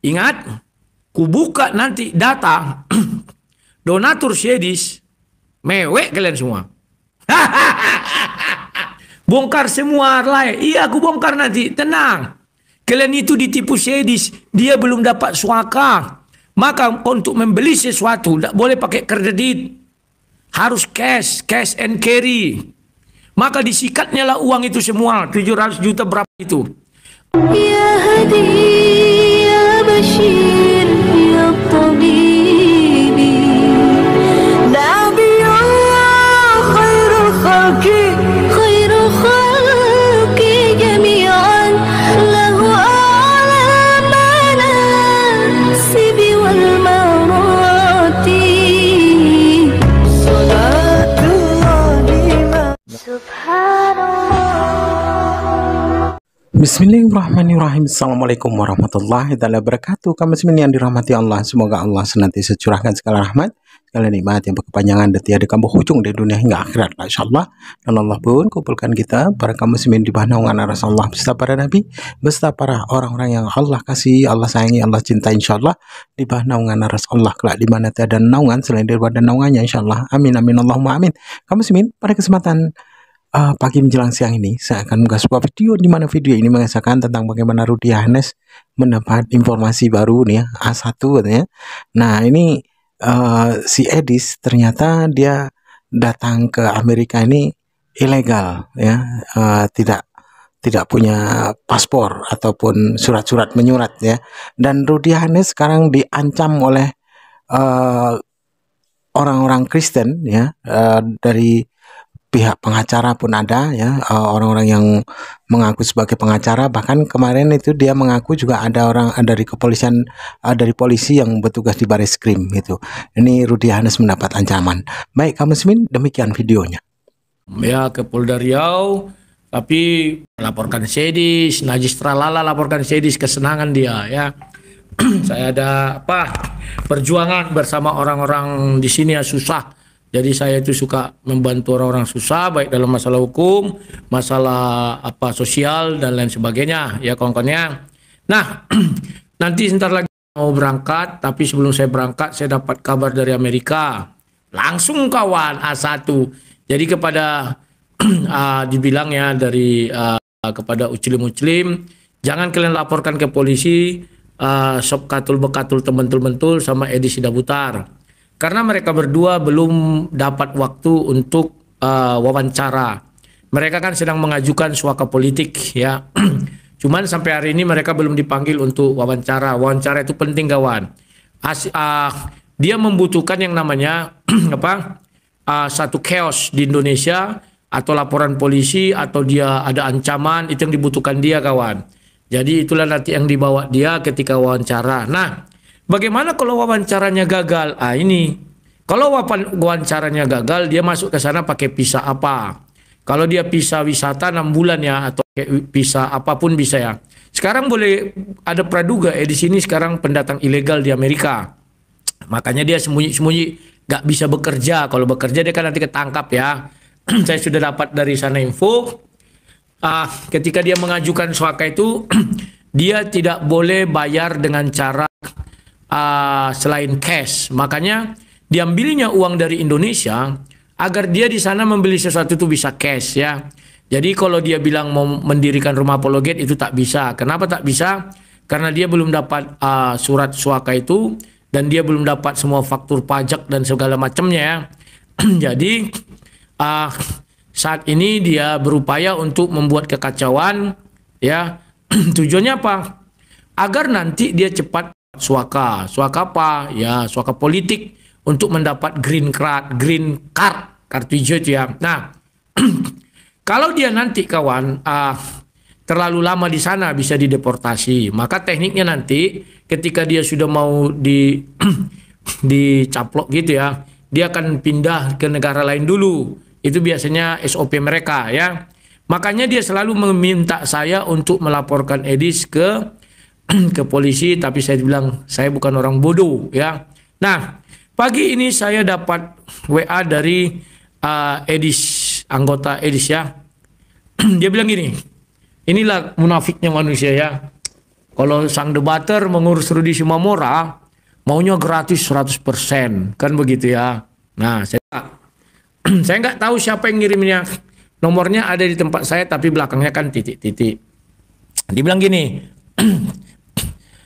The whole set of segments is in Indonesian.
Ingat, kubuka nanti data donatur Swedish, mewek kalian semua. Bongkar semua lah. Iya, aku bongkar nanti. Tenang. Kalian itu ditipu Swedish. Dia belum dapat suaka. Maka untuk membeli sesuatu tidak boleh pakai kredit. Harus cash and carry. Maka disikatnya lah uang itu semua. 700 juta berapa itu? Ya Hadi, ya Bashir, ya Tabibi, Nabiullah khairul khalqi, khairul khalqi jami'an, lahu a'la manasibi wal marati, salatullahi subhanallah. Bismillahirrahmanirrahim. Assalamualaikum warahmatullahi wabarakatuh. Kaum muslimin yang dirahmati Allah, semoga Allah senantiasa curahkan segala rahmat, segala nikmat yang berkepanjangan dan tiada kambuh ujung dari dunia hingga akhirat, insyaallah. Dan Allah pun kumpulkan kita para kaum muslimin di bawah naungan Rasulullah beserta para nabi, beserta para orang-orang yang Allah kasih, Allah sayangi, Allah cinta, insyaallah, di bawah naungan Rasulullah kelak di mana tiada naungan selain daripada naungannya, insyaallah. Amin amin Allahumma amin. Kaum muslimin, pada kesempatan pagi menjelang siang ini saya akan mengunggah sebuah video di mana video ini mengisahkan tentang bagaimana Rudy Hanes mendapat informasi baru nih ya, A1 katanya. Nah, ini si Edis ternyata dia datang ke Amerika ini ilegal ya, tidak punya paspor ataupun surat-surat menyurat ya. Dan Rudy Hanes sekarang diancam oleh orang-orang Kristen ya, dari pihak pengacara pun ada ya, orang-orang yang mengaku sebagai pengacara. Bahkan kemarin itu dia mengaku juga ada orang dari kepolisian, dari polisi yang bertugas di Bareskrim gitu. Ini Rudy Hanes mendapat ancaman. Baik kaum muslimin, demikian videonya. Ya, ke Polda Riau, tapi laporkan Swedish, Najis Tralala laporkan Swedish, kesenangan dia ya. Saya ada perjuangan bersama orang-orang di sini ya, susah. Jadi saya itu suka membantu orang-orang susah, baik dalam masalah hukum, masalah sosial dan lain sebagainya ya kawan-kawannya. Nah, nanti sebentar lagi mau berangkat, tapi sebelum saya berangkat saya dapat kabar dari Amerika. Langsung kawan A1. Jadi kepada dibilang ya dari kepada Uclim, jangan kalian laporkan ke polisi sok katul bekatul tementul sama Edi Sidabutar. Karena mereka berdua belum dapat waktu untuk wawancara. Mereka kan sedang mengajukan suaka politik ya. Cuman sampai hari ini mereka belum dipanggil untuk wawancara. Wawancara itu penting kawan. Dia membutuhkan yang namanya satu chaos di Indonesia, atau laporan polisi, atau dia ada ancaman, itu yang dibutuhkan dia kawan. Jadi itulah nanti yang dibawa dia ketika wawancara. Nah, bagaimana kalau wawancaranya gagal? Ini kalau wawancaranya gagal, dia masuk ke sana pakai visa apa? Kalau dia visa wisata 6 bulan ya, atau visa apapun bisa ya. Sekarang boleh ada praduga di sini sekarang pendatang ilegal di Amerika. Makanya dia sembunyi-sembunyi, gak bisa bekerja. Kalau bekerja dia kan nanti ketangkap ya. Saya sudah dapat dari sana info. Ketika dia mengajukan suaka itu, dia tidak boleh bayar dengan cara selain cash. Makanya diambilnya uang dari Indonesia agar dia di sana membeli sesuatu itu bisa cash ya. Jadi kalau dia bilang mau mendirikan rumah apologet itu tak bisa. Kenapa tak bisa? Karena dia belum dapat surat suaka itu, dan dia belum dapat semua faktur pajak dan segala macamnya ya. Jadi saat ini dia berupaya untuk membuat kekacauan ya. Tujuannya apa? Agar nanti dia cepat suaka apa ya, suaka politik untuk mendapat green card, kartu hijau itu ya. Nah, kalau dia nanti kawan terlalu lama di sana bisa dideportasi. Maka tekniknya nanti ketika dia sudah mau dicaplok gitu ya, dia akan pindah ke negara lain dulu. Itu biasanya SOP mereka ya. Makanya dia selalu meminta saya untuk melaporkan Edis ke polisi, tapi saya bilang saya bukan orang bodoh ya. Nah, pagi ini saya dapat WA dari Edis, anggota Edis ya. Dia bilang gini, inilah munafiknya manusia ya. Kalau sang debater mengurus Rudi Sumamora, maunya gratis 100%. Kan begitu ya. Nah, saya nggak tahu siapa yang ngirimnya. Nomornya ada di tempat saya, tapi belakangnya kan titik-titik. Dibilang gini,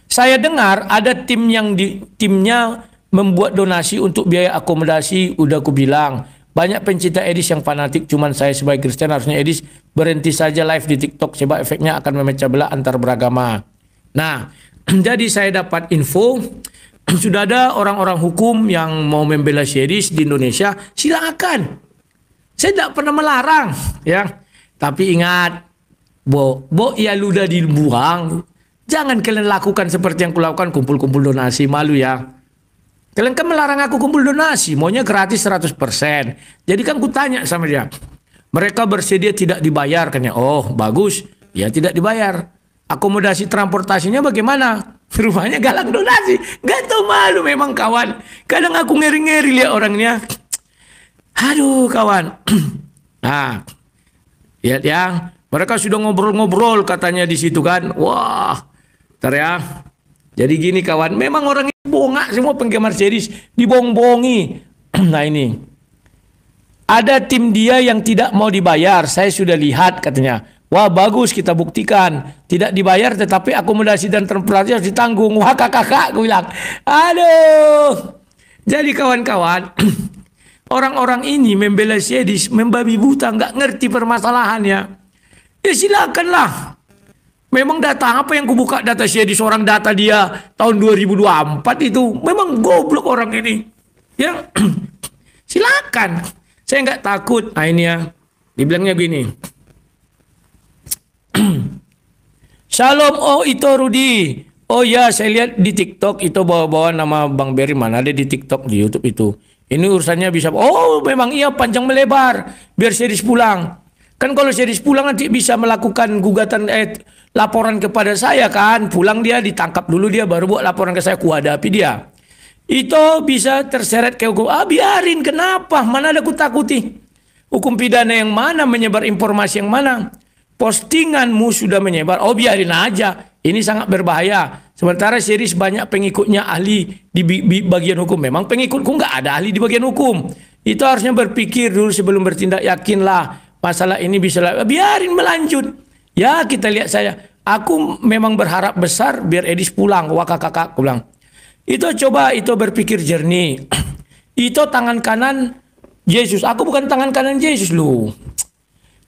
saya dengar ada timnya membuat donasi untuk biaya akomodasi. Udah aku bilang, banyak pencinta Edis yang fanatik. Cuman saya sebagai Kristen harusnya Edis berhenti saja live di TikTok, sebab efeknya akan memecah belah antar beragama. Nah, jadi saya dapat info, sudah ada orang-orang hukum yang mau membela Edis di Indonesia. Silakan. Saya tidak pernah melarang, ya. Tapi ingat, Bo ya ludah dibuang. Jangan kalian lakukan seperti yang kulakukan, kumpul-kumpul donasi, malu ya. Kalian kan melarang aku kumpul donasi, maunya gratis 100%. Jadi kan kutanya sama dia, mereka bersedia tidak dibayar, kan ya. Oh bagus, ya tidak dibayar. Akomodasi transportasinya bagaimana? Rumahnya galang donasi. Gak tau malu memang kawan. Kadang aku ngeri-ngeri lihat orangnya. Aduh kawan. Nah, lihat ya. Mereka sudah ngobrol-ngobrol katanya di situ kan. Wah, ntar ya. Jadi gini kawan, memang orang ini bongak semua penggemar series, dibohong-bohongi. Nah ini, ada tim dia yang tidak mau dibayar. Saya sudah lihat katanya. Wah bagus, kita buktikan. Tidak dibayar tetapi akomodasi dan transportasi harus ditanggung. Wah kakak aku bilang. Aduh. Jadi kawan-kawan, orang-orang ini membela series, membabi buta, nggak ngerti permasalahannya. Ya silakanlah. Memang data apa yang kubuka data saya di seorang data dia tahun 2024 itu memang goblok orang ini. Ya silakan. Saya nggak takut. Nah ini ya. Dibilangnya gini. Shalom, oh itu Rudi. Oh ya saya lihat di TikTok itu bawa-bawa nama Bang Berry, mana ada di TikTok, di YouTube itu. Ini urusannya bisa. Oh memang iya panjang melebar. Biar series pulang. Kan kalau series pulang nanti bisa melakukan gugatan laporan kepada saya kan. Pulang dia ditangkap dulu dia baru buat laporan ke saya, kuhadapi dia. Itu bisa terseret ke hukum. Ah biarin, kenapa? Mana ada kutakuti. Hukum pidana yang mana, menyebar informasi yang mana. Postinganmu sudah menyebar. Oh biarin aja. Ini sangat berbahaya. Sementara series banyak pengikutnya ahli di bagian hukum. Memang pengikutku nggak ada ahli di bagian hukum. Itu harusnya berpikir dulu sebelum bertindak. Yakinlah. Masalah ini bisa biarin melanjut. Ya kita lihat saya. Aku memang berharap besar biar Edis pulang. Wah kakak pulang. Itu coba itu berpikir jernih. Itu tangan kanan Yesus. Aku bukan tangan kanan Yesus lu.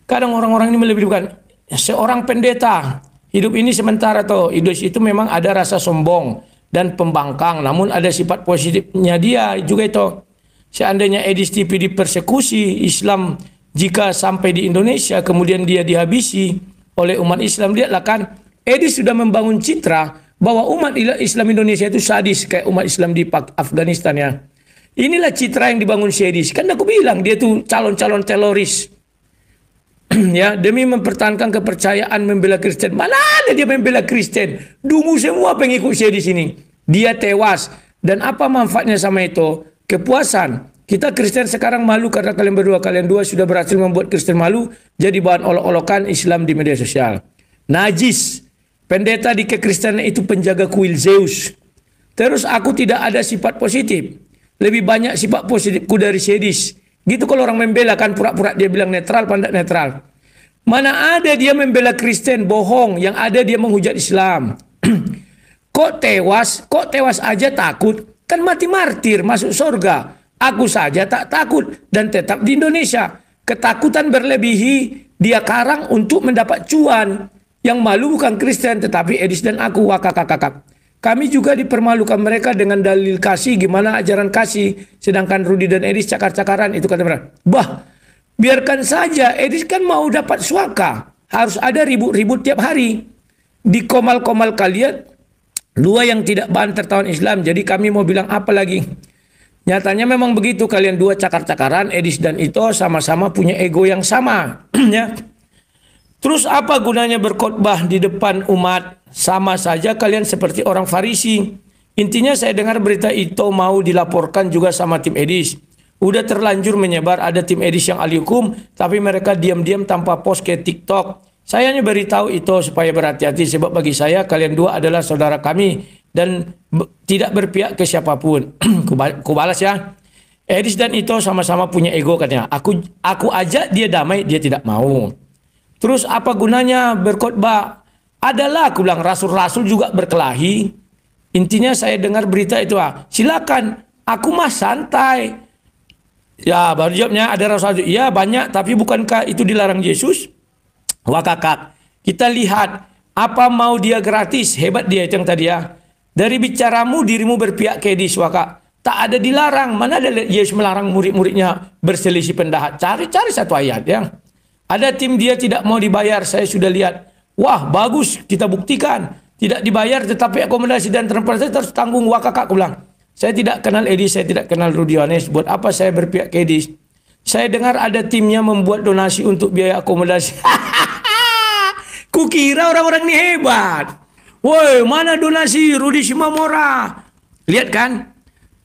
Kadang orang-orang ini melebih-lebihkan. Seorang pendeta. Hidup ini sementara toh. Edis itu memang ada rasa sombong dan pembangkang. Namun ada sifat positifnya dia juga itu. Seandainya Edis TV dipersekusi Islam, jika sampai di Indonesia kemudian dia dihabisi oleh umat Islam, lihatlah kan Edis sudah membangun citra bahwa umat Islam Indonesia itu sadis kayak umat Islam di Afghanistan ya. Inilah citra yang dibangun Edis. Kan aku bilang dia tuh calon-calon teroris. Ya, demi mempertahankan kepercayaan membela Kristen. Mana ada dia membela Kristen? Dungu semua pengikut Edis ini. Dia tewas. Dan apa manfaatnya sama itu? Kepuasan. Kita Kristen sekarang malu karena kalian dua sudah berhasil membuat Kristen malu jadi bahan olok-olokan Islam di media sosial. Najis. Pendeta di kekristenan itu penjaga kuil Zeus. Terus aku tidak ada sifat positif. Lebih banyak sifat positifku dari Edis. Gitu kalau orang membela kan pura-pura dia bilang netral, pandai netral. Mana ada dia membela Kristen, bohong. Yang ada dia menghujat Islam. Kok tewas aja takut? Kan mati martir, masuk surga. Aku saja tak takut dan tetap di Indonesia. Ketakutan berlebihi dia karang untuk mendapat cuan. Yang malu bukan Kristen tetapi Edis dan aku. Wakak. Kami juga dipermalukan mereka dengan dalil kasih. Gimana ajaran kasih? Sedangkan Rudi dan Edis cakar-cakaran. Itu kata mereka. Bah, biarkan saja. Edis kan mau dapat suaka. Harus ada ribut-ribut tiap hari. Di komal-komal kalian dua yang tidak banter tahun Islam. Jadi kami mau bilang apa lagi? Nyatanya memang begitu, kalian dua cakar-cakaran, Edis dan Ito sama-sama punya ego yang sama. Ya. Terus apa gunanya berkhotbah di depan umat? Sama saja kalian seperti orang Farisi. Intinya saya dengar berita Ito mau dilaporkan juga sama tim Edis. Udah terlanjur menyebar ada tim Edis yang ahli hukum, tapi mereka diam-diam tanpa post ke TikTok. Saya hanya beritahu itu supaya berhati-hati sebab bagi saya kalian dua adalah saudara kami dan tidak berpihak ke siapapun. Ku balas ya. Edis dan Ito sama-sama punya ego katanya. Aku ajak dia damai, dia tidak mau. Terus apa gunanya berkhotbah? Adalah aku bilang rasul-rasul juga berkelahi. Intinya saya dengar berita itu, silakan. Aku mah santai. Ya baru jawabnya ada rasul. Ya banyak, tapi bukankah itu dilarang Yesus? Wah kakak, kita lihat apa mau dia gratis, hebat dia itu yang tadi ya. Dari bicaramu dirimu berpihak ke Edis, wah kak. Tak ada dilarang. Mana ada Yesus melarang murid-muridnya berselisih pendapat. Cari satu ayat ya. Ada tim dia tidak mau dibayar. Saya sudah lihat. Wah bagus kita buktikan. Tidak dibayar tetapi akomodasi dan transportasi terus tanggung. Wah kakak aku bilang. Saya tidak kenal Edis. Saya tidak kenal Rudi Yohanes. Buat apa saya berpihak ke Edis? Saya dengar ada timnya membuat donasi untuk biaya akomodasi. Kukira orang-orang ini hebat. Woi mana donasi Rudi Simamora? Lihat kan?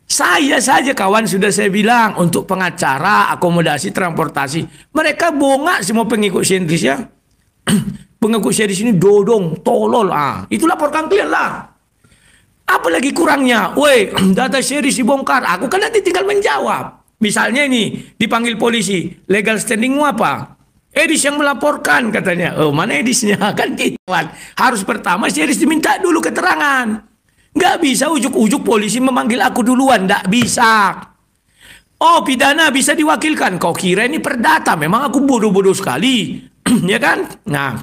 Saya saja kawan sudah saya bilang untuk pengacara, akomodasi, transportasi. Mereka bongak semua pengikut sentris ya. Pengikut sentris ini dodong, tolol. Itu laporkan kalian lah. Apalagi kurangnya? Woi, data sentris dibongkar. Aku kan nanti tinggal menjawab. Misalnya ini dipanggil polisi, legal standingmu apa? Edis yang melaporkan katanya. Oh mana Edisnya? Kan gitu kan. Harus pertama si Edis diminta dulu keterangan. Nggak bisa ujuk-ujuk polisi memanggil aku duluan. Nggak bisa. Oh pidana bisa diwakilkan. Kau kira ini perdata. Memang aku bodoh-bodoh sekali. Ya kan? Nah.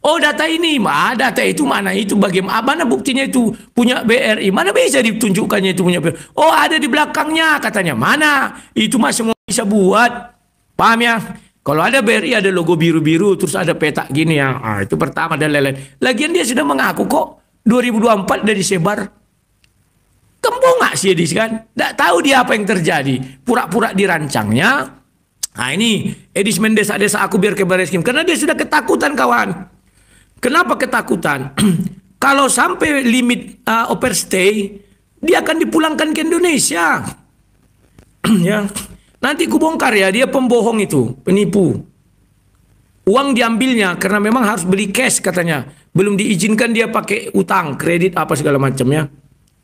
Oh data ini. Data itu mana itu. Bagaimana mana buktinya itu punya BRI. Mana bisa ditunjukkannya itu punya BRI. Oh ada di belakangnya katanya. Mana? Itu mah semua bisa buat. Paham ya? Kalau ada BRI ada logo biru-biru. Terus ada petak gini ya. Itu pertama dan lain-lain. Lagian dia sudah mengaku kok. 2024 udah disebar. Kembong gak sih Edis kan? Tidak tahu dia apa yang terjadi. Pura-pura dirancangnya. Nah ini Edis mendesak-desak aku biar ke Barreskrim. Karena dia sudah ketakutan kawan. Kenapa ketakutan? Kalau sampai limit overstay, dia akan dipulangkan ke Indonesia. Ya, nanti ku bongkar ya, dia pembohong itu, penipu. Uang diambilnya karena memang harus beli cash katanya. Belum diizinkan dia pakai utang, kredit apa segala macamnya.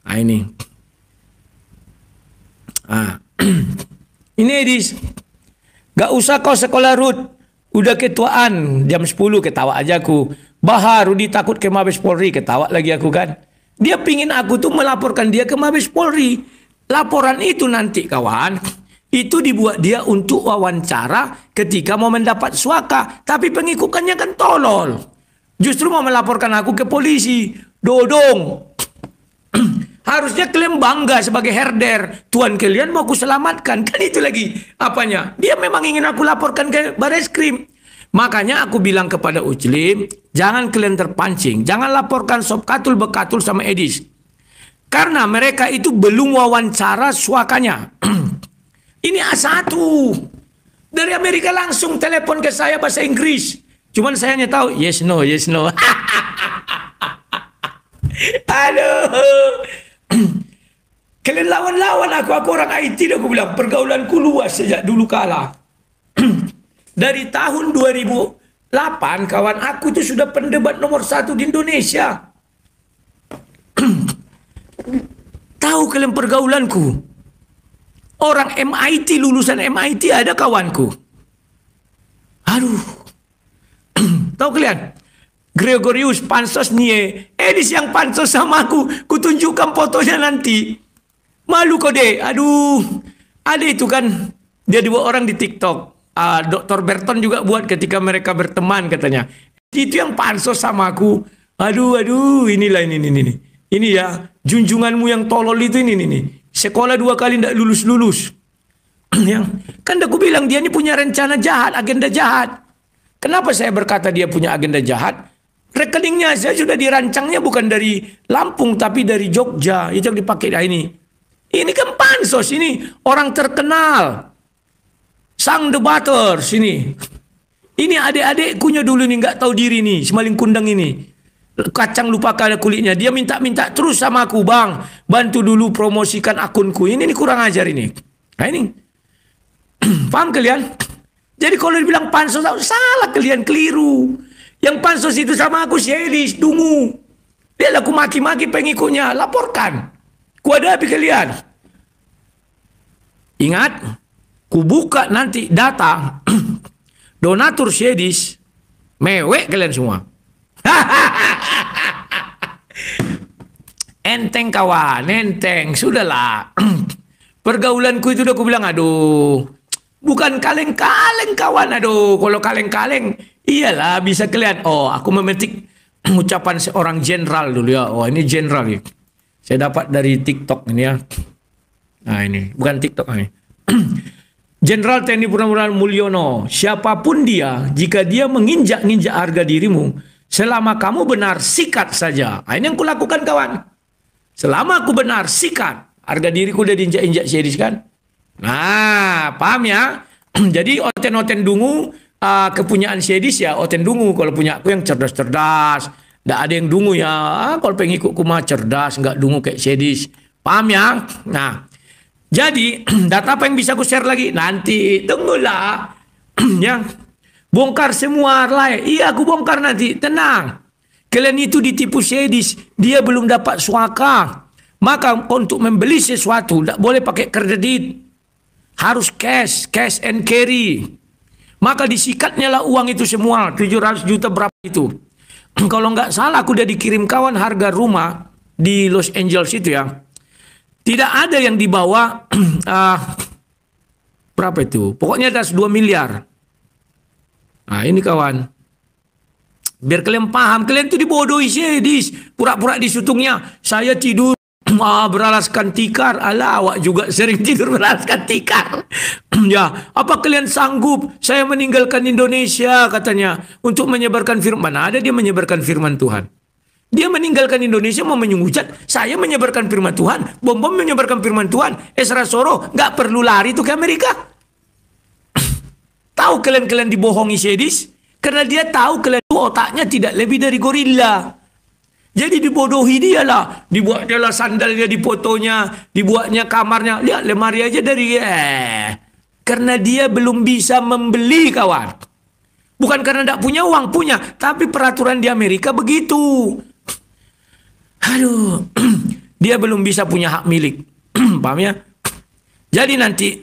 Nah ini. Ini Edis. Gak usah kau sekolah Rud. Udah ketuaan jam 10 ketawa aja aku. Bahar Rudi takut ke Mabes Polri, ketawa lagi aku kan. Dia pingin aku tuh melaporkan dia ke Mabes Polri. Laporan itu nanti kawan, itu dibuat dia untuk wawancara ketika mau mendapat suaka. Tapi pengikutannya kan tolol. Justru mau melaporkan aku ke polisi. Dodong. Harusnya kalian bangga sebagai herder. Tuan kalian mau aku selamatkan. Kan itu lagi apanya. Dia memang ingin aku laporkan ke Barreskrim. Makanya aku bilang kepada Uclim, jangan kalian terpancing. Jangan laporkan Sob Katul Bekatul sama Edis. Karena mereka itu belum wawancara suakanya. Ini A1. Dari Amerika langsung telepon ke saya bahasa Inggris. Cuman saya hanya tahu yes no, yes no. Aduh. Kalian lawan-lawan aku orang IT. Aku bilang pergaulanku luas sejak dulu kala. Dari tahun 2008 kawan aku itu sudah pendebat nomor 1 di Indonesia. Tahu kalian pergaulanku? Orang MIT, lulusan MIT ada kawanku. Aduh. Tahu kalian? Gregorius Pansos Nie. Edis yang pansos sama aku. Kutunjukkan fotonya nanti. Malu kok deh. Aduh. Ada itu kan. Dia 2 orang di TikTok. Dr. Berton juga buat ketika mereka berteman katanya. Itu yang pansos sama aku. Aduh. Inilah ini. Ini ya. Junjunganmu yang tolol itu ini. Sekolah 2 kali tidak lulus. Ya. Kan aku bilang dia ini punya rencana jahat. Agenda jahat. Kenapa saya berkata dia punya agenda jahat? Rekeningnya saya sudah dirancangnya bukan dari Lampung tapi dari Jogja. Itu yang dipakai ini. Ini kan pansos ini. Orang terkenal. Sang debater sini. Ini adik-adikkunya dulu nih nggak tahu diri nih. Semaling kundang ini. Kacang lupa kada kulitnya. Dia minta terus sama aku. Bang, bantu dulu promosikan akunku. Ini kurang ajar ini. Nah ini. Paham kalian? Jadi kalau dibilang pansos, salah kalian, keliru. Yang pansos itu sama aku Sedis, dungu. Dia laku maki-maki pengikutnya, laporkan. Ku hadapi kalian. Ingat, ku buka nanti data donatur Sedis, mewek kalian semua. Enteng kawan, enteng, sudahlah. Pergaulanku itu udah aku bilang, aduh, bukan kaleng-kaleng kawan, aduh, kalau kaleng-kaleng, iyalah bisa kalian. Oh, aku memetik ucapan seorang jenderal dulu ya. Oh, ini jenderal ya. Saya dapat dari TikTok ini ya. Nah ini, bukan TikTok ini. Jenderal TNI Purnawirawan Mulyono, siapapun dia, jika dia menginjak-injak harga dirimu, selama kamu benar, sikat saja. Nah, ini yang kulakukan kawan. Selama aku benar, sikat. Harga diriku udah diinjak-injak Sedis kan. Nah, paham ya? Jadi oten-oten dungu, kepunyaan Sedis ya oten dungu. Kalau punya aku yang cerdas-cerdas. Nggak ada yang dungu ya. Kalau pengikutku mah cerdas, nggak dungu kayak Sedis. Paham ya? Nah, jadi data apa yang bisa aku share lagi? Nanti, tunggulah. Ya, bongkar semua lah. Iya, aku bongkar nanti. Tenang. Kalian itu ditipu Sedis. Dia belum dapat suaka. Maka untuk membeli sesuatu tidak boleh pakai kredit. Harus cash and carry. Maka disikatnya lah uang itu semua. 700 juta berapa itu. Kalau nggak salah aku udah dikirim kawan harga rumah di Los Angeles itu ya. Tidak ada yang dibawa berapa itu. Pokoknya atas 2 miliar. Nah ini kawan. Biar kalian paham, kalian tuh dibodohi Sedis. Pura-pura di sutungnya, saya tidur beralaskan tikar. Alah, awak juga sering tidur beralaskan tikar. Ya, apa kalian sanggup saya meninggalkan Indonesia katanya untuk menyebarkan firman? Mana ada dia menyebarkan firman Tuhan? Dia meninggalkan Indonesia mau menyungucat, saya menyebarkan firman Tuhan. Bom-bom menyebarkan firman Tuhan. Esra Soro nggak perlu lari tuh ke Amerika. Tahu kalian dibohongi Sedis? Karena dia tahu kalian itu otaknya tidak lebih dari gorila. Jadi dibodohi dia lah. Dibuat dia lah sandalnya di fotonya. Dibuatnya kamarnya. Lihat lemari aja dari karena dia belum bisa membeli kawan. Bukan karena tidak punya uang, punya. Tapi peraturan di Amerika begitu. Aduh. Dia belum bisa punya hak milik. Paham ya? Jadi nanti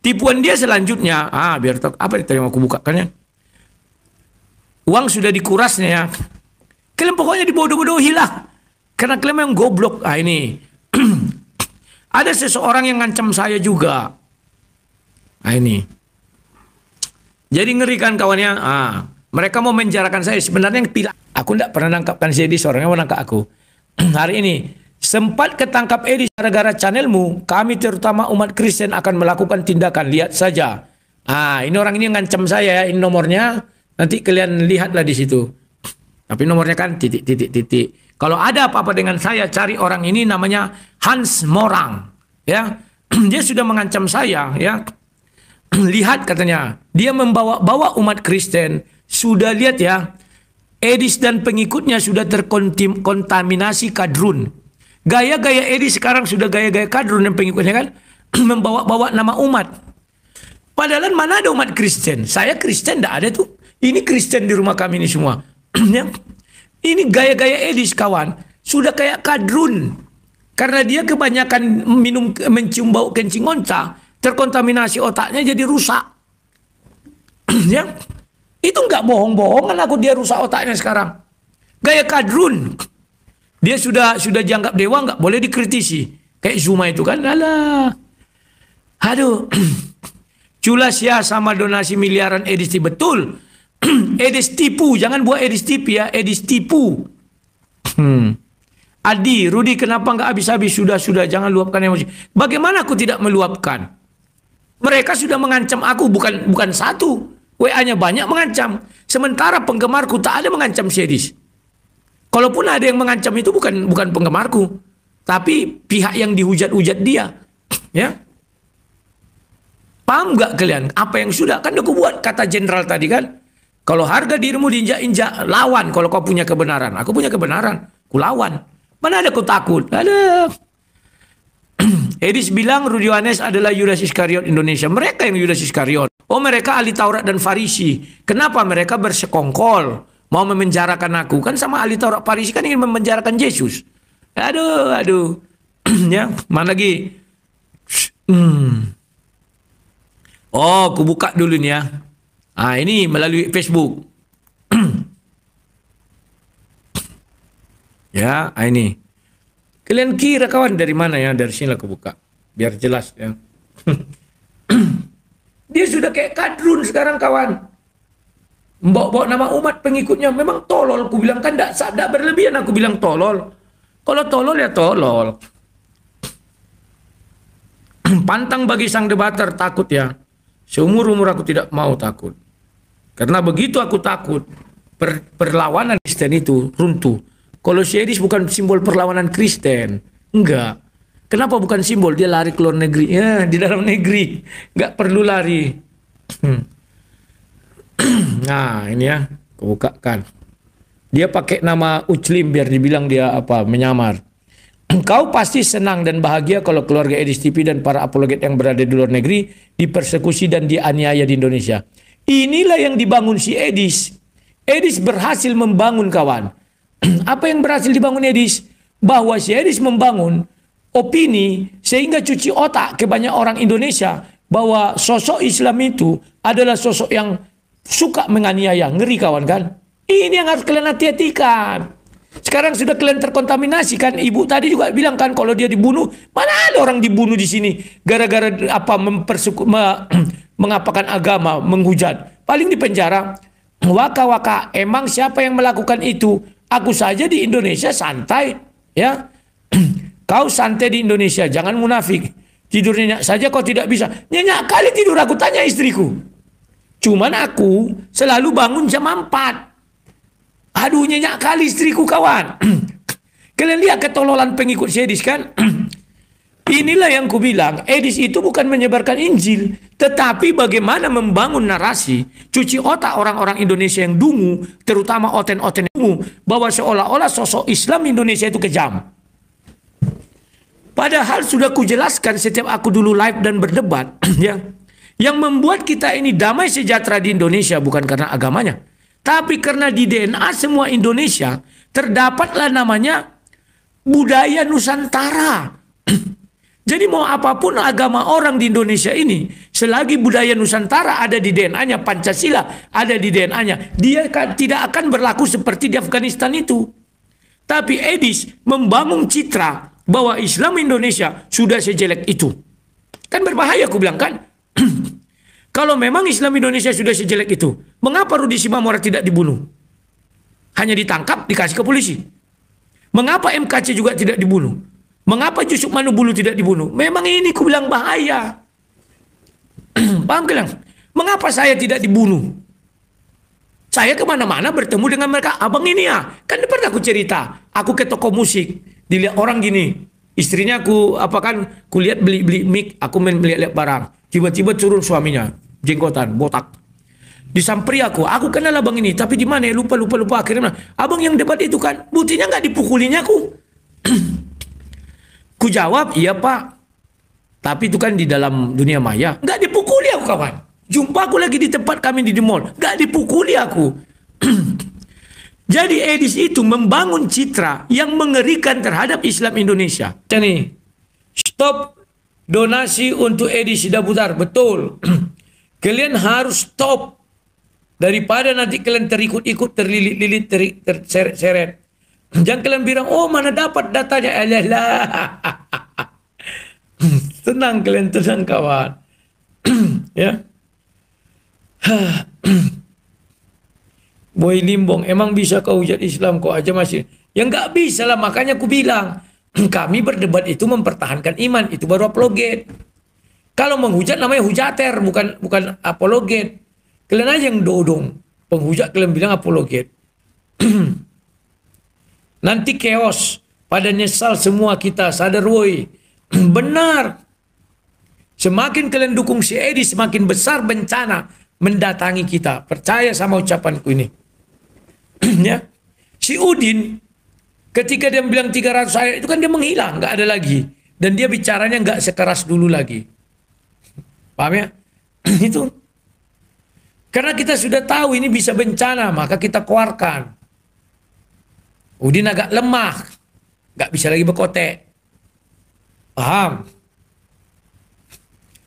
tipuan dia selanjutnya. Biar tahu. Apa yang tadi mau aku bukakan ya? Uang sudah dikurasnya ya. Kalian pokoknya dibodoh-bodohi lah. Karena kalian memang goblok. Ini. Ada seseorang yang ngancam saya juga. Ini. Jadi ngerikan kawannya. Mereka mau menjarakan saya. Sebenarnya yang pilih. Aku tidak pernah nangkapkan Sedis. Orangnya mau nangkap aku. Hari ini. Sempat ketangkap Edis gara-gara channelmu. Kami terutama umat Kristen akan melakukan tindakan. Lihat saja. Ini orang ini yang ngancam saya ya. Ini nomornya. Nanti kalian lihatlah di situ. Tapi nomornya kan titik. Kalau ada apa-apa dengan saya, cari orang ini namanya Hans Morang. Ya, dia sudah mengancam saya. Ya, lihat katanya, dia membawa-bawa umat Kristen. Sudah lihat ya, Edis dan pengikutnya sudah terkontaminasi kadrun. Gaya-gaya Edis sekarang sudah gaya-gaya kadrun dan pengikutnya kan membawa-bawa nama umat. Padahal mana ada umat Kristen? Saya Kristen tidak ada tuh. Ini Kristen di rumah kami ini semua. Ini gaya-gaya Edis kawan. Sudah kayak kadrun. Karena dia kebanyakan mencium bau kencing onca. Terkontaminasi otaknya jadi rusak. Ya. Itu nggak bohong-bohongan aku dia rusak otaknya sekarang. Gaya kadrun. Dia sudah dianggap dewa nggak boleh dikritisi. Kayak Zuma itu kan. Alah. Aduh. Culas ya sama donasi miliaran Edis betul. Edis tipu, jangan buat Edis tipu ya, Edis tipu. Adi, Rudi kenapa nggak habis-habis? Sudah, jangan luapkan emosi. Bagaimana aku tidak meluapkan? Mereka sudah mengancam aku, bukan satu. WA-nya banyak mengancam. Sementara penggemarku tak ada mengancam Sedis. Kalaupun ada yang mengancam itu bukan penggemarku, tapi pihak yang dihujat-hujat dia. Ya. Paham nggak kalian? Apa yang sudah? Kan aku buat kata jenderal tadi kan. Kalau harga dirimu diinjak-injak, lawan kalau kau punya kebenaran. Aku punya kebenaran, ku lawan. Mana ada ku takut? Ada. Edis bilang Rudi Yohanes adalah Yudas Iskariot Indonesia. Mereka yang Yudas Iskariot. Oh mereka ahli Taurat dan Farisi. Kenapa mereka bersekongkol? mau memenjarakan aku. Kan sama ahli Taurat Farisi kan ingin memenjarakan Yesus. Aduh. Ya, mana lagi? Oh, aku buka dulu nih ya. Ini melalui Facebook. Ya, ini. Kalian kira kawan dari mana ya? Dari sini aku buka. Biar jelas ya. Dia sudah kayak kadrun sekarang kawan. Bawa nama umat pengikutnya. Memang tolol. Aku bilang kan tidak berlebihan aku bilang tolol. Kalau tolol ya tolol. Pantang bagi sang debater, takut ya. Seumur-umur aku tidak mau takut. Karena begitu aku takut, perlawanan Kristen itu runtuh. Kalau Edis bukan simbol perlawanan Kristen. Enggak. Kenapa bukan simbol? Dia lari ke luar negeri. Ya, di dalam negeri. Enggak perlu lari. Nah, ini ya. Aku bukakan. Dia pakai nama Uclim biar dibilang dia menyamar. Kau pasti senang dan bahagia kalau keluarga Edis TV dan para apologet yang berada di luar negeri dipersekusi dan dianiaya di Indonesia. Inilah yang dibangun si Edis. Edis berhasil membangun kawan. Apa yang berhasil dibangun Edis? Bahwa si Edis membangun opini sehingga cuci otak ke banyak orang Indonesia bahwa sosok Islam itu adalah sosok yang suka menganiaya. Ngeri kawan kan? Ini yang harus kalian hati-hatikan. Sekarang sudah kalian terkontaminasi kan? Ibu tadi juga bilang kan kalau dia dibunuh, mana ada orang dibunuh di sini gara-gara mengapakan agama, menghujat. Paling di penjara. Waka-waka, emang siapa yang melakukan itu? Aku saja di Indonesia santai, ya. Kau santai di Indonesia, jangan munafik. Tidur nyenyak saja kau tidak bisa. Nyenyak kali tidur aku tanya istriku. Cuman aku selalu bangun jam 4. Aduh nyenyak kali istriku kawan. Kalian lihat ketololan pengikut Edis kan? Inilah yang ku bilang, Edis itu bukan menyebarkan Injil, tetapi bagaimana membangun narasi, cuci otak orang-orang Indonesia yang dungu, terutama oten-oten dungu, bahwa seolah-olah sosok Islam Indonesia itu kejam. Padahal sudah kujelaskan setiap aku dulu live dan berdebat, ya, yang membuat kita ini damai sejahtera di Indonesia bukan karena agamanya, tapi karena di DNA semua Indonesia terdapatlah namanya budaya Nusantara. Jadi mau apapun agama orang di Indonesia ini, selagi budaya Nusantara ada di DNA-nya, Pancasila ada di DNA-nya, dia tidak akan berlaku seperti di Afghanistan itu. Tapi Edis membangun citra bahwa Islam Indonesia sudah sejelek itu. Kan berbahaya aku bilang kan. Kalau memang Islam Indonesia sudah sejelek itu, mengapa Rudi Simamora tidak dibunuh? Hanya ditangkap, dikasih ke polisi. Mengapa MKC juga tidak dibunuh? Mengapa Yusuf Manubulu tidak dibunuh? Memang ini ku bilang bahaya. Paham kalian? Mengapa saya tidak dibunuh? Saya kemana-mana bertemu dengan mereka. Abang ini ya, kan pernah aku cerita. Aku ke toko musik, dilihat orang gini. Istrinya aku kulihat beli mic, aku main lihat barang. Tiba-tiba turun suaminya, jenggotan, botak. Disamperi aku kenal abang ini, tapi di mana ya? Lupa akhirnya. Abang yang debat itu kan, buktinya nggak dipukulinya aku. Ku jawab, iya pak. Tapi itu kan di dalam dunia maya. Nggak dipukuli aku kawan. Jumpa aku lagi di tempat kami di mall. Nggak dipukuli aku. Jadi Edis itu membangun citra yang mengerikan terhadap Islam Indonesia. Jadi, stop donasi untuk Edis Dabutar. Betul. Kalian harus stop. Daripada nanti kalian terikut-ikut, terlilit-lilit, terseret-seret. Jangan kalian bilang, oh mana dapat datanya. Tenang kalian, tenang kawan. Ya. Boy Limbong, emang bisa kau hujat Islam kok aja masih? Ya nggak bisa lah, makanya aku bilang. Kami berdebat itu mempertahankan iman, itu baru apologet. Kalau menghujat namanya hujater, bukan apologet. Kalian aja yang dodong. Penghujat kalian bilang apologet. Nanti chaos, pada nyesal semua kita, sadar woi. Benar. Semakin kalian dukung si Edi, semakin besar bencana mendatangi kita. Percaya sama ucapanku ini. Ya. Si Udin, ketika dia bilang 300 ayat itu kan dia menghilang, nggak ada lagi. Dan dia bicaranya nggak sekeras dulu lagi. Paham ya? Itu. Karena kita sudah tahu ini bisa bencana, maka kita keluarkan. Udin agak lemah, nggak bisa lagi berkotek. Paham?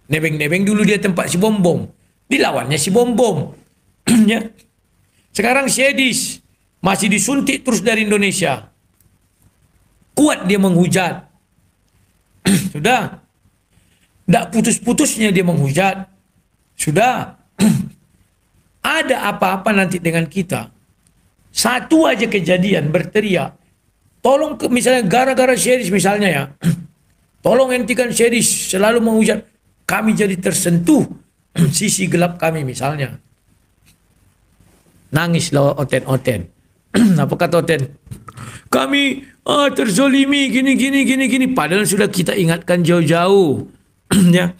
Nebeng-nebeng dulu dia tempat si Bom-Bom, dilawannya si Bom-Bom. Ya. Sekarang si Edis masih disuntik terus dari Indonesia. Kuat dia menghujat. Sudah. Tidak putus-putusnya dia menghujat. Sudah. Ada apa-apa nanti dengan kita. Satu aja kejadian berteriak. Tolong misalnya gara-gara Syedis misalnya ya. Tolong hentikan Syedis selalu menghujat. Kami jadi tersentuh. Sisi gelap kami misalnya. Nangislah Oten. Apa kata Oten? Kami terzolimi gini. Padahal sudah kita ingatkan jauh-jauh. Ya.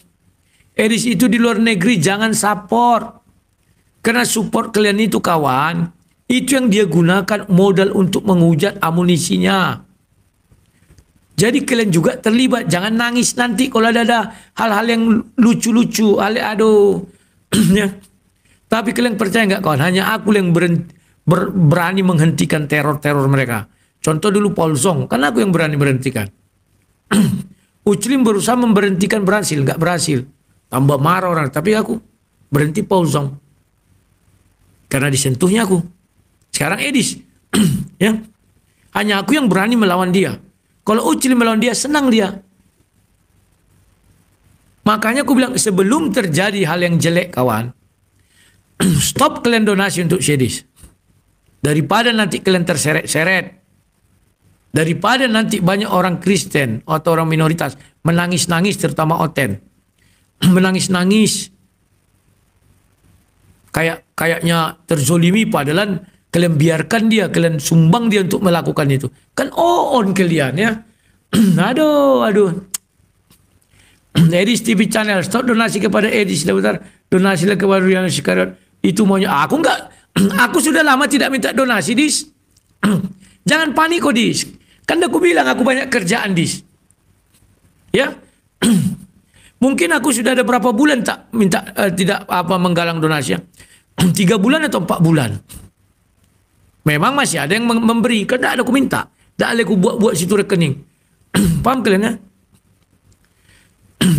Edis itu di luar negeri jangan support. Karena support kalian itu kawan, itu yang dia gunakan modal untuk menghujat amunisinya. Jadi kalian juga terlibat. Jangan nangis nanti kalau ada hal-hal yang lucu-lucu. Aduh. Ya. Tapi kalian percaya nggak kawan? Hanya aku yang berani menghentikan teror-teror mereka. Contoh dulu Paul Zong. Kan aku yang berani berhentikan. Uclim berusaha memberhentikan nggak berhasil. Tambah marah orang. Tapi aku berhenti Paul Zong. Karena disentuhnya aku. Sekarang Edis. Ya. Hanya aku yang berani melawan dia. Kalau Uclim melawan dia, senang dia. Makanya aku bilang, sebelum terjadi hal yang jelek kawan, stop kalian donasi untuk Syedis. Daripada nanti kalian terseret-seret. Daripada nanti banyak orang Kristen atau orang minoritas menangis-nangis, terutama Oten. Menangis-nangis. Kayaknya terzolimi, padahal kalian biarkan dia, kalian sumbang dia untuk melakukan itu. Kan on kalian ya. Aduh. Edis TV channel, stop donasi kepada Edis Labutar, donasilah kepada Riana Sikarat. Itu maunya aku enggak. Aku sudah lama tidak minta donasi, Dis. Jangan panik kok, Dis. Kan aku bilang aku banyak kerjaan, Dis. Ya. Mungkin aku sudah ada berapa bulan tak minta tidak menggalang donasi ya. 3 bulan atau 4 bulan. Memang masih ada yang memberi. Kan tak ada aku minta. Tak ada aku buat situ rekening. Paham kalian ya?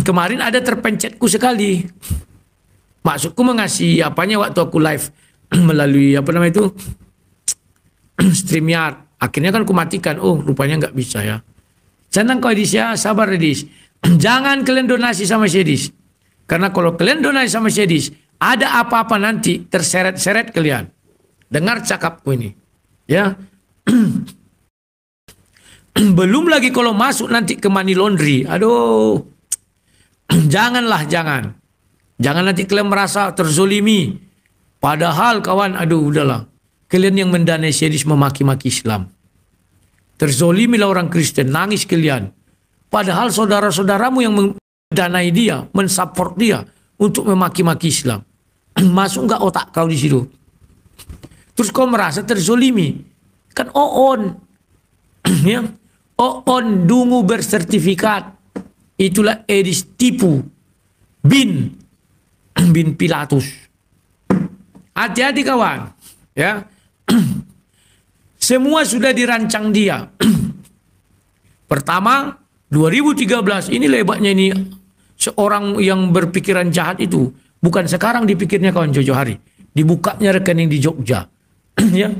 Kemarin ada terpencetku sekali. Maksudku mengasihi apanya waktu aku live. Melalui apa namanya itu. StreamYard. Akhirnya kan aku matikan. Oh rupanya nggak bisa ya. Senang kau Edis ya. Sabar Edis. Jangan kalian donasi sama Syedis. Karena kalau kalian donasi sama Syedis, ada apa-apa nanti terseret-seret kalian. Dengar cakapku ini. Ya. Belum lagi kalau masuk nanti ke money laundry. Aduh. Janganlah, jangan. Jangan nanti kalian merasa terzolimi. Padahal kawan, aduh udahlah. Kalian yang mendanai Syedis memaki-maki Islam. Terzolimilah orang Kristen, nangis kalian. Padahal saudara-saudaramu yang mendanai dia, mensupport dia untuk memaki-maki Islam. Masuk nggak otak kau di situ? Terus kau merasa terzolimi. Kan on. Ya. On dungu bersertifikat. Itulah Edis tipu. Bin Pilatus. Hati-hati kawan. Ya. Semua sudah dirancang dia. Pertama, 2013 ini hebatnya ini seorang yang berpikiran jahat itu bukan sekarang dipikirnya kawan Jojo Hari, dibukanya rekening di Jogja. Ya.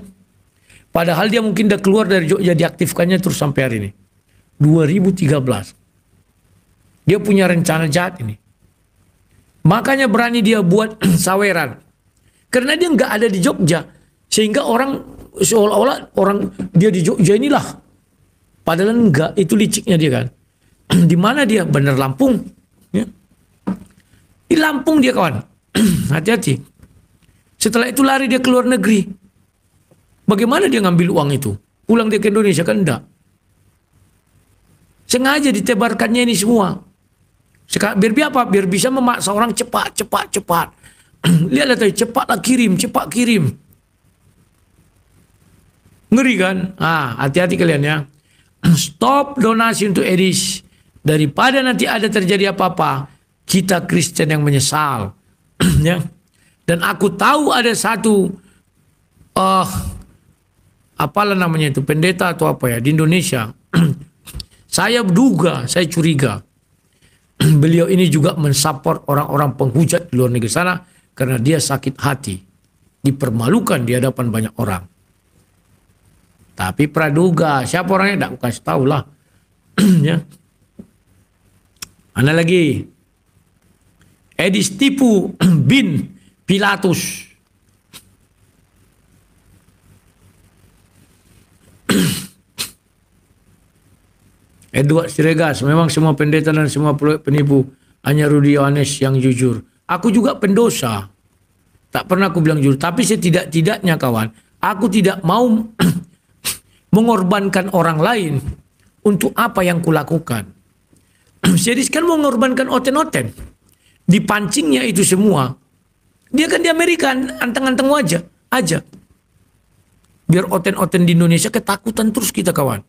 Padahal dia mungkin udah keluar dari Jogja, diaktifkannya terus sampai hari ini. 2013. Dia punya rencana jahat ini. Makanya berani dia buat saweran. Karena dia nggak ada di Jogja. Sehingga orang seolah-olah orang dia di Jogja inilah. Padahal enggak, itu liciknya dia kan. Di mana dia? Bener Lampung. Ya. Di Lampung dia kawan. Hati-hati. Setelah itu lari dia ke luar negeri. Bagaimana dia ngambil uang itu? Pulang dia ke Indonesia kan enggak. Sengaja ditebarkannya ini semua. Biar apa? Biar bisa memaksa orang cepat. Lihatlah tadi, cepatlah kirim, cepat kirim. Ngeri kan? Hati-hati kalian ya. Stop donasi untuk Edis. Daripada nanti ada terjadi apa-apa, kita Kristen yang menyesal. Ya. Dan aku tahu ada satu apalah namanya itu, pendeta atau apa ya di Indonesia. Saya duga, saya curiga beliau ini juga mensupport orang-orang penghujat di luar negeri sana karena dia sakit hati, dipermalukan di hadapan banyak orang. Tapi praduga, siapa orangnya? Tidak kasih tahu lah. Ya. Mana lagi? Edis tipu bin Pilatus. Edward Siregas, memang semua pendeta dan semua penipu, hanya Rudi Yohanes yang jujur. Aku juga pendosa. Tak pernah aku bilang jujur. Tapi setidak-tidaknya kawan, aku tidak mau mengorbankan orang lain untuk apa yang kulakukan. Sedis kan mau mengorbankan oten-oten. Dipancingnya itu semua. Dia kan di Amerika, anteng-anteng aja. Biar oten-oten di Indonesia ketakutan terus kita kawan.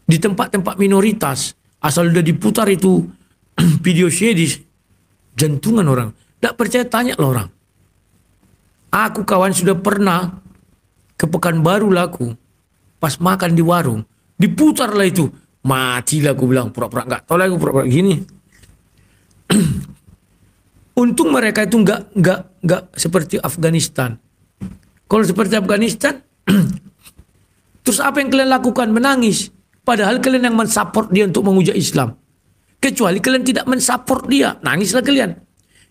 Di tempat-tempat minoritas, asal udah diputar itu video Sedis, jantungan orang. Tak percaya tanya lah orang. Aku kawan sudah pernah ke Pekanbaru laku, pas makan di warung, diputar lah itu. Matilah aku bilang, pura-pura nggak tahu lagi, pura-pura gini. Untung mereka itu nggak seperti Afghanistan. Kalau seperti Afghanistan, terus apa yang kalian lakukan? Menangis. Padahal kalian yang mensupport dia untuk menghujat Islam. Kecuali kalian tidak mensupport dia, nangislah kalian.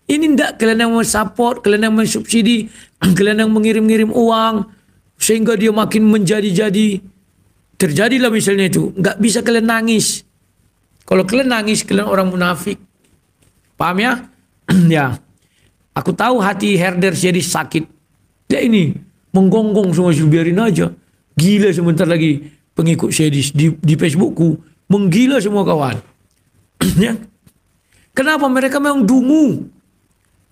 Ini tidak, kalian yang mensupport, kalian yang mensubsidi, kalian yang mengirim-ngirim uang, sehingga dia makin menjadi-jadi. Terjadilah misalnya itu, nggak bisa kalian nangis. Kalau kalian nangis, kalian orang munafik. Paham ya? Ya. Aku tahu hati Herder jadi sakit. Ya ini, menggonggong semua, biarin aja. Gila sebentar lagi. Pengikut Sedis di Facebookku menggila semua kawan. Ya. Kenapa? Mereka memang dungu.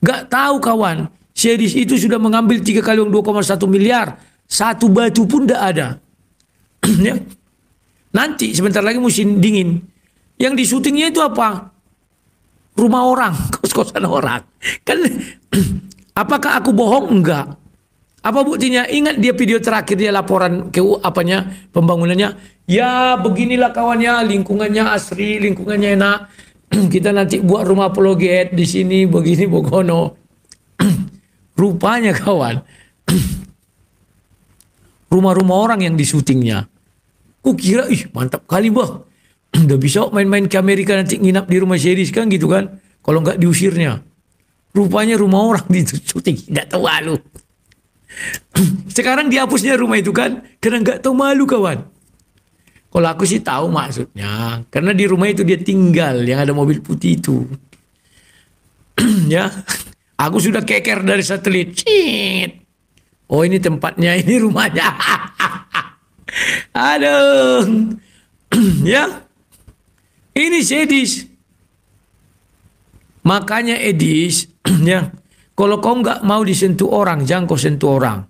Gak tahu kawan, Sedis itu sudah mengambil 3 kali uang 2,1 miliar. Satu batu pun tidak ada. Ya. Nanti sebentar lagi musim dingin. Yang di syutingnya itu apa? Rumah orang, kos-kosan orang. Kan apakah aku bohong? Enggak. Apa buktinya? Ingat dia video terakhir dia laporan ke pembangunannya. Ya beginilah kawannya, lingkungannya asri, lingkungannya enak. Kita nanti buat rumah apologet di sini begini bogono. Rupanya kawan, rumah-rumah orang yang di syutingnya. Kukira mantap kali bah. Udah bisa main-main ke Amerika nanti nginap di rumah Sedis kan gitu kan. Kalau nggak diusirnya. Rupanya rumah orang di syuting. Nggak tahu malu. Sekarang dihapusnya rumah itu kan karena nggak tahu malu kawan. Kalau aku sih tahu maksudnya, karena di rumah itu dia tinggal yang ada mobil putih itu. Ya, aku sudah keker dari satelit. Cit. Oh ini tempatnya, ini rumahnya. Aduh, ya, ini Sedis. Makanya Edis, ya. Kalau kau nggak mau disentuh orang, jangan kau sentuh orang.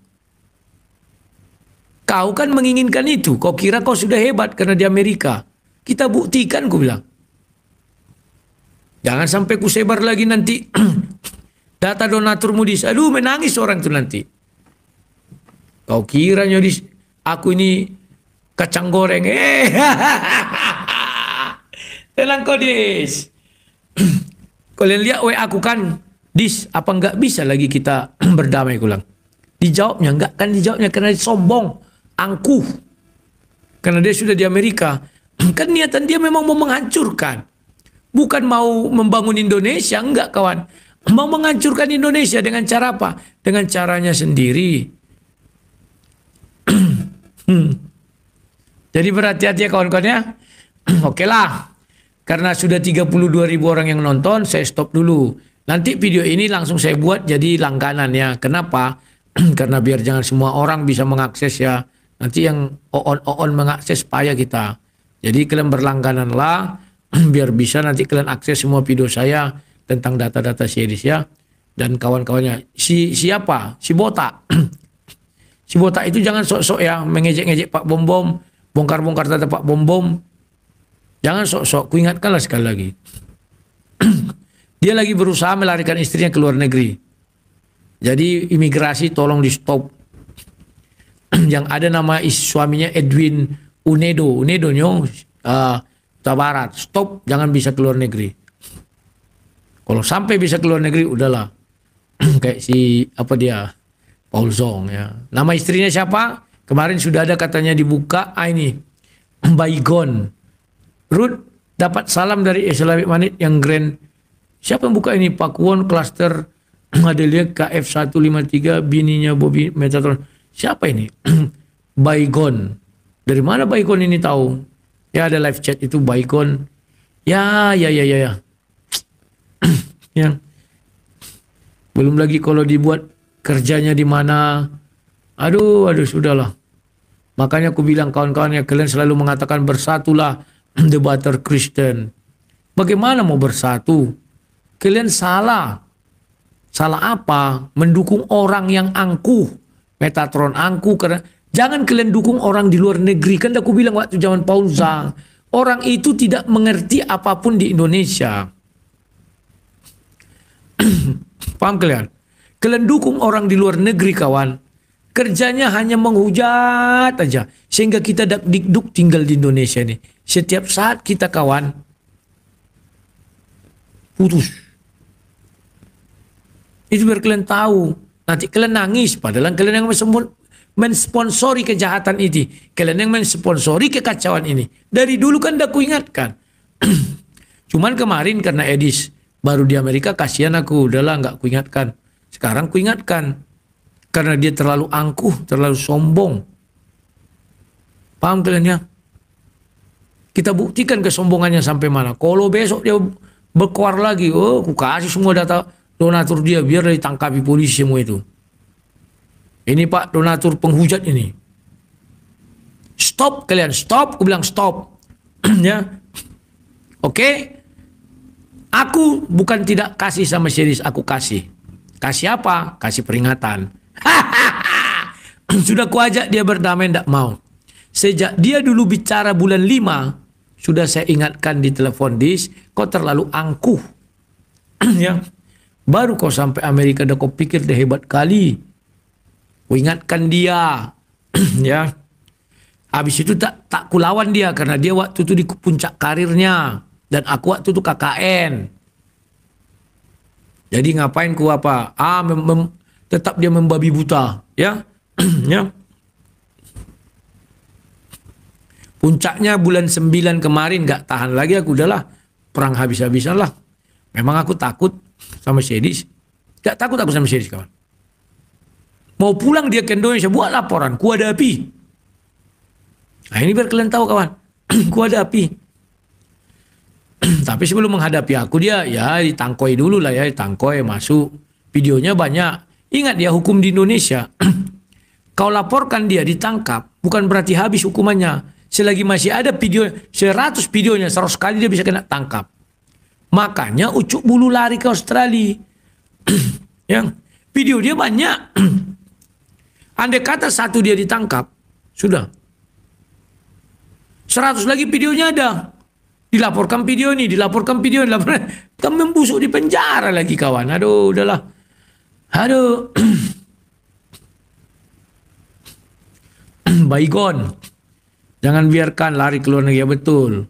Kau kan menginginkan itu. Kau kira kau sudah hebat karena di Amerika. Kita buktikan, ku bilang. Jangan sampai ku sebar lagi nanti data donatur Moody's. Aduh, menangis orang itu nanti. Kau kira nyodis, aku ini kacang goreng. Tenang kau, Dis. Kalian lihat aku kan. Dis, apa nggak bisa lagi kita berdamai, kulang? Dijawabnya, nggak kan dijawabnya karena dia sombong, angkuh. Karena dia sudah di Amerika. Kan niatan dia memang mau menghancurkan. Bukan mau membangun Indonesia, enggak kawan. Mau menghancurkan Indonesia dengan cara apa? Dengan caranya sendiri. Jadi berhati-hati ya kawan-kawan ya. Oke lah. Karena sudah 32.000 orang yang nonton, saya stop dulu. Nanti video ini langsung saya buat jadi langganan ya. Kenapa? Karena biar jangan semua orang bisa mengakses ya. Nanti yang on mengakses payah kita. Jadi kalian berlangganan lah. Biar bisa nanti kalian akses semua video saya tentang data-data Sedis ya. Dan kawan-kawannya. Siapa? Si Botak. Si Botak itu jangan sok-sok ya. Mengejek-ngejek Pak Bom-Bom. Bongkar-bongkar data Pak Bom-Bom. Jangan sok-sok. Kuingatkanlah sekali lagi. Dia lagi berusaha melarikan istrinya ke luar negeri. Jadi imigrasi tolong di stop. Yang ada nama suaminya Edwin Unedo, Kota Barat. Stop, jangan bisa keluar negeri. Kalau sampai bisa keluar negeri, udahlah. Kayak si Paul Zong ya. Nama istrinya siapa? Kemarin sudah ada katanya dibuka. Ini Baygon. Ruth dapat salam dari Islamic Manit yang Grand. Siapa yang buka ini? Pakuwon Cluster Adelia KF153 bininya Bobby Metatron. Siapa ini? Baygon. Dari mana Baygon ini tahu? Ya ada live chat itu Baygon. Ya. Ya. Belum lagi kalau dibuat kerjanya di mana. Aduh, sudahlah. Makanya aku bilang kawan-kawan, kalian selalu mengatakan bersatulah debater Kristen. Bagaimana mau bersatu? Kalian salah. Salah apa? Mendukung orang yang angkuh. Metatron angkuh karena jangan kalian dukung orang di luar negeri. Kan aku bilang waktu zaman Paul Zhang, orang itu tidak mengerti apapun di Indonesia. Paham kalian? Kalian dukung orang di luar negeri kawan. Kerjanya hanya menghujat aja. Sehingga kita dikduk tinggal di Indonesia nih. Setiap saat kita kawan putus. Itu biar kalian tahu. Nanti kalian nangis. Padahal kalian yang mensponsori kejahatan ini. Kalian yang mensponsori kekacauan ini. Dari dulu kan udah kuingatkan. Cuman kemarin karena Edis baru di Amerika, kasihan aku. Udahlah nggak kuingatkan. Sekarang kuingatkan. Karena dia terlalu angkuh, terlalu sombong. Paham kalian ya? Kita buktikan kesombongannya sampai mana. Kalau besok dia berkuar lagi, aku kasih semua data donatur dia biar ditangkapi polisi semua itu. Ini Pak donatur penghujat ini. Stop kalian, stop. Aku bilang stop. Ya. Oke. Aku bukan tidak kasih sama series, aku kasih. Kasih apa? Kasih peringatan. Sudah kuajak dia berdamai, tidak mau. Sejak dia dulu bicara bulan 5, sudah saya ingatkan di telepon kau terlalu angkuh. Ya. Baru kau sampai Amerika dah kau pikir dah hebat kali. Ku ingatkan dia. Ya. Habis itu tak kulawan dia karena dia waktu itu di puncak karirnya dan aku waktu itu KKN. Jadi ngapain ku apa? Tetap dia membabi buta, ya. Ya. Puncaknya bulan 9 kemarin gak tahan lagi aku, udahlah perang habis-habisan lah. Memang aku takut sama Sedis. Gak takut aku sama Sedis kawan. Mau pulang dia ke Indonesia buat laporan, ku ada api. Nah ini biar kalian tahu kawan, ku ada api. Tapi sebelum menghadapi aku dia ya ditangkoi dulu lah ya, ditangkoi masuk. Videonya banyak. Ingat dia hukum di Indonesia. Kau laporkan dia ditangkap, bukan berarti habis hukumannya. Selagi masih ada video 100 videonya, 100 kali dia bisa kena tangkap. Makanya Ucuk Bulu lari ke Australia. Yang video dia banyak. Andai kata satu dia ditangkap, sudah. 100 lagi videonya ada. Dilaporkan video ini, dilaporkan video ini. Kan membusuk di penjara lagi kawan. Aduh, udahlah. Aduh. Baygon. Jangan biarkan lari ke luar negeri, ya betul.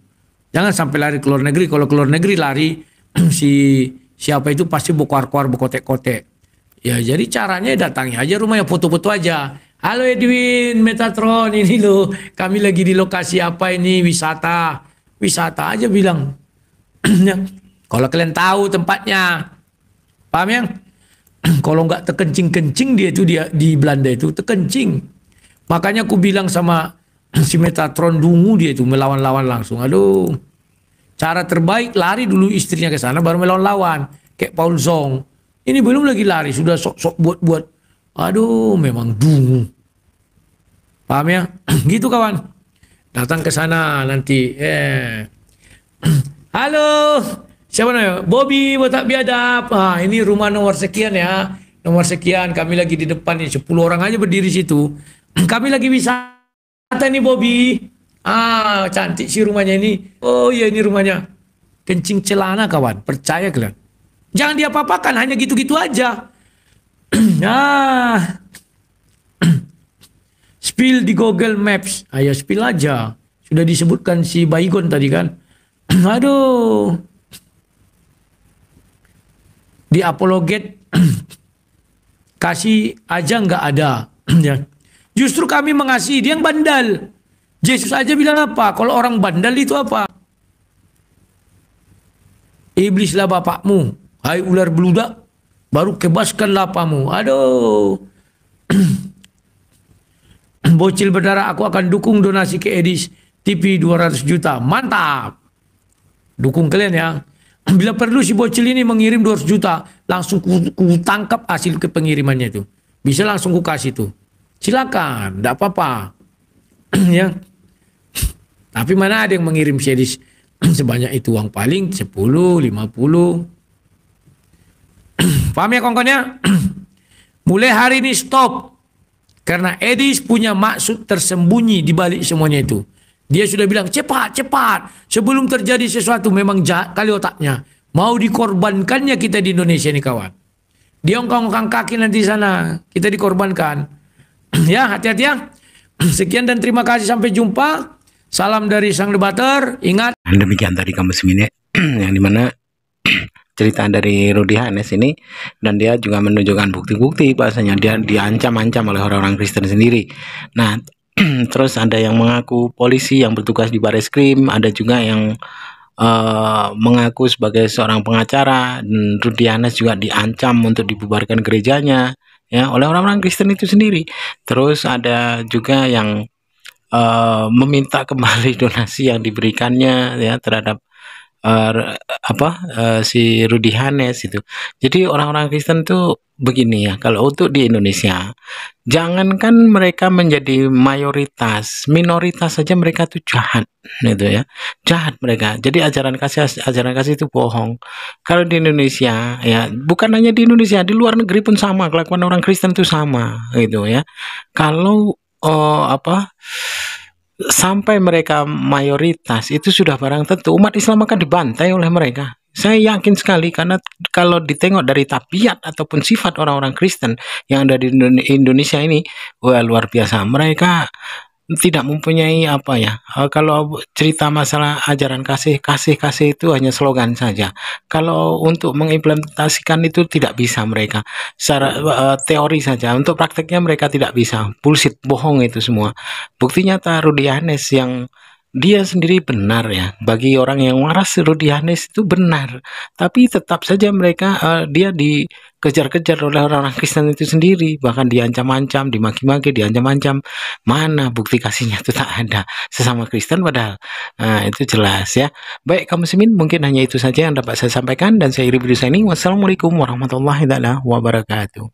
Jangan sampai lari ke luar negeri. Kalau ke luar negeri lari, siapa itu pasti berkuar-kuar, berkotek-kotek. Ya jadi caranya datangi aja rumahnya, foto-foto aja. Halo Edwin, Metatron, ini loh. Kami lagi di lokasi apa ini, wisata. Wisata aja bilang. Kalau kalian tahu tempatnya. Paham ya? Kalau nggak terkencing-kencing dia itu di Belanda itu terkencing. Makanya aku bilang sama si Metatron dungu dia itu melawan-lawan langsung. Aduh. Cara terbaik lari dulu istrinya ke sana baru melawan-lawan. Kayak Paul Zhong. Ini belum lagi lari sudah sok-sok buat-buat. Aduh, memang dungu. Paham ya? Gitu kawan. Datang ke sana nanti. Halo. Siapa namanya? Bobby Botak Biadab. Ini rumah nomor sekian ya. Nomor sekian. Kami lagi di depan nih. 10 orang aja berdiri situ. Kami lagi wisata nih Bobby. Cantik sih rumahnya ini. Oh iya ini rumahnya. Kencing celana kawan. Percaya kalian. Jangan diapa-apakan. Hanya gitu-gitu aja. Nah, spill di Google Maps. Ayo spill aja. Sudah disebutkan si Baygon tadi kan. Aduh. Di apologet kasih aja nggak ada. Ya. Justru kami mengasihi dia yang bandal. Yesus aja bilang apa? Kalau orang bandal itu apa? Iblislah bapakmu. Hai ular beludak. Baru kebaskanlah apamu. Aduh. Bocil berdarah, aku akan dukung donasi ke Edis TV 200 juta. Mantap. Dukung kalian ya. Bila perlu si bocil ini mengirim 200 juta, langsung ku tangkap hasil ke pengirimannya itu. Bisa langsung ku kasih tuh. Silakan, enggak apa-apa. Ya. Tapi mana ada yang mengirim series sebanyak itu, uang paling 10, 50. Paham ya kawan-kawan ya? Mulai hari ini stop. Karena Edis punya maksud tersembunyi di balik semuanya itu. Dia sudah bilang cepat, cepat. Sebelum terjadi sesuatu, memang jahat kali otaknya. Mau dikorbankannya kita di Indonesia ini kawan. Dia ongkang-ongkang kaki nanti sana. Kita dikorbankan. Ya, hati-hati ya. Sekian dan terima kasih. Sampai jumpa. Salam dari sang debater. Ingat. Demikian tadi kamu semini yang dimana cerita dari Rudy Hanes ini, dan dia juga menunjukkan bukti-bukti bahasanya dia diancam-ancam oleh orang-orang Kristen sendiri. Nah, terus ada yang mengaku polisi yang bertugas di Bareskrim, ada juga yang mengaku sebagai seorang pengacara, dan Rudy Hanes juga diancam untuk dibubarkan gerejanya ya oleh orang-orang Kristen itu sendiri. Terus ada juga yang meminta kembali donasi yang diberikannya ya terhadap si Rudy Hanes itu. Jadi orang-orang Kristen tuh begini ya, kalau untuk di Indonesia, jangankan mereka menjadi mayoritas, minoritas saja mereka tuh jahat, gitu ya, jahat mereka. Jadi ajaran kasih itu bohong. Kalau di Indonesia ya, bukan hanya di Indonesia, di luar negeri pun sama, kelakuan orang Kristen tuh sama, gitu ya. Kalau sampai mereka mayoritas itu sudah barang tentu umat Islam akan dibantai oleh mereka. Saya yakin sekali, karena kalau ditengok dari tabiat ataupun sifat orang-orang Kristen yang ada di Indonesia ini, wah luar biasa. Mereka tidak mempunyai kalau cerita masalah ajaran kasih itu hanya slogan saja. Kalau untuk mengimplementasikan itu tidak bisa mereka. Secara teori saja, untuk prakteknya mereka tidak bisa. Bullshit, bohong itu semua. Bukti nyata Rudy Hanes yang dia sendiri benar ya. Bagi orang yang waras, Rudy Hanes itu benar. Tapi tetap saja mereka dia dikejar-kejar oleh orang-orang Kristen itu sendiri. Bahkan diancam-ancam, dimaki-maki, diancam-ancam. Mana bukti kasihnya itu tak ada. Sesama Kristen padahal. Nah, itu jelas ya. Baik kaum muslimin, mungkin hanya itu saja yang dapat saya sampaikan. Dan saya akhiri video saya ini. Wassalamualaikum warahmatullahi wabarakatuh.